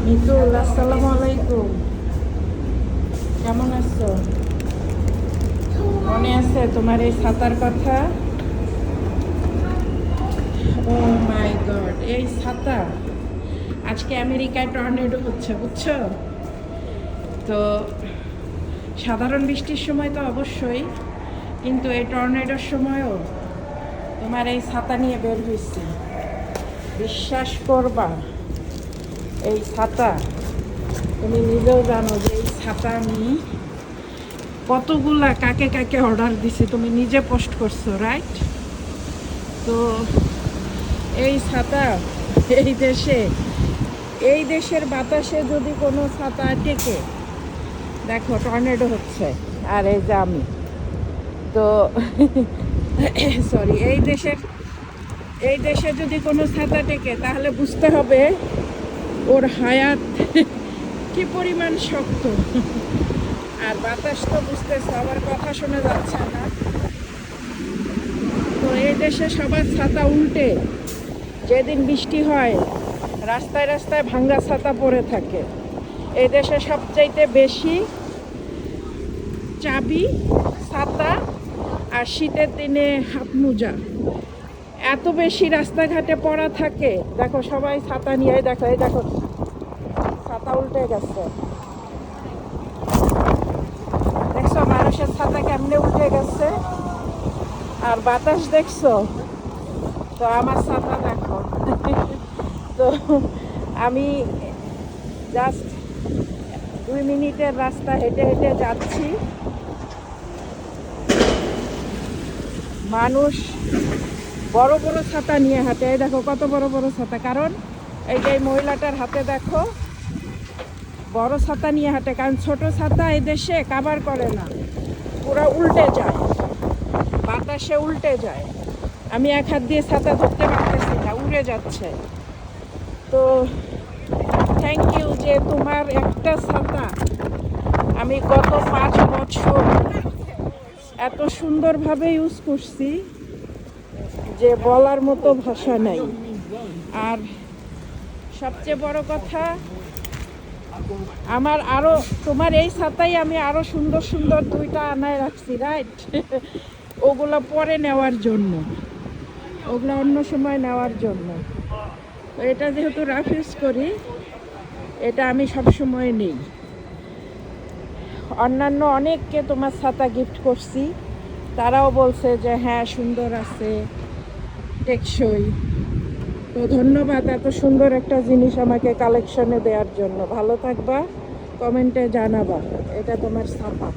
মিতুল, আসসালামু আলাইকুম। কেমন আছো? মনে আছে তোমার এই ছাতার কথা? ও মাই গড, এই ছাতা! আজকে আমেরিকায় টর্নেডো হচ্ছে, বুঝছো? তো সাধারণ বৃষ্টির সময় তো অবশ্যই, কিন্তু এই টর্নেডোর সময়ও তোমার এই ছাতা নিয়ে বের হয়েছি। বিশ্বাস করবা, এই ছাতা, তুমি নিজেও জানো যে এই ছাতা আমি কতগুলা কাকে কাকে অর্ডার দিছি, তুমি নিজে পোস্ট করছো, রাইট? তো এই ছাতা এই দেশের বাতাসে যদি কোনো ছাতা টেকে, দেখো টর্নেডো হচ্ছে। আর এই যে আমি তো সরি, এই দেশে যদি কোনো ছাতা টেকে, তাহলে বুঝতে হবে ওর হায়াত কি পরিমাণ শক্ত। আর বাতাস তো বুঝতেছে, আমার কথা শোনা যাচ্ছে না। তো এই দেশে সবার ছাতা উল্টে, যেদিন বৃষ্টি হয় রাস্তায় রাস্তায় ভাঙ্গা ছাতা পড়ে থাকে। এই দেশে সবচাইতে বেশি চাবি, ছাতা আর শীতের দিনে হাত মোজা এত বেশি রাস্তাঘাটে পড়া থাকে। দেখো সবাই ছাতা নিয়ে, দেখো এই দেখো ছাতা উল্টে গেছে। দেখছো মানুষের ছাতা কেমনে উল্টে গেছে? আর বাতাস দেখছো? তো আমার ছাতা দেখো। তো আমি জাস্ট 2 মিনিটের রাস্তা হেঁটে হেঁটে যাচ্ছি। মানুষ বড় বড় ছাতা নিয়ে হাঁটে, এই দেখো কত বড় বড় ছাতা। কারণ এই যে মহিলাটার হাতে দেখো বড় ছাতা নিয়ে হাঁটে, কারণ ছোট ছাতা এই দেশে কাভার করে না, পুরো উল্টে যায়, বাতাসে উল্টে যায়। আমি এক হাত দিয়ে ছাতা ধরতে পারতেছি না, উড়ে যাচ্ছে। তো থ্যাংক ইউ যে তোমার একটা ছাতা আমি গত 5 বছর এত সুন্দরভাবে ইউজ করছি যে বলার মতো ভাষা নাই। আর সবচেয়ে বড় কথা, আমার আরো তোমার এই ছাতাই আমি আরো সুন্দর সুন্দর 2টা আনায় রাখছি, রাইট? ওগুলো পরে নেওয়ার জন্য, ওগুলো অন্য সময় নেওয়ার জন্য। তো এটা যেহেতু রাফ ইউজ করি, এটা আমি সব সময় নেই। অন্যান্য অনেককে তোমার ছাতা গিফট করছি, তারাও বলছে যে হ্যাঁ সুন্দর আছে, টেকসই। তো ধন্যবাদ এত সুন্দর একটা জিনিস আমাকে কালেকশনে দেওয়ার জন্য। ভালো থাকবা, কমেন্টে জানাবা। এটা তোমার ছাতা।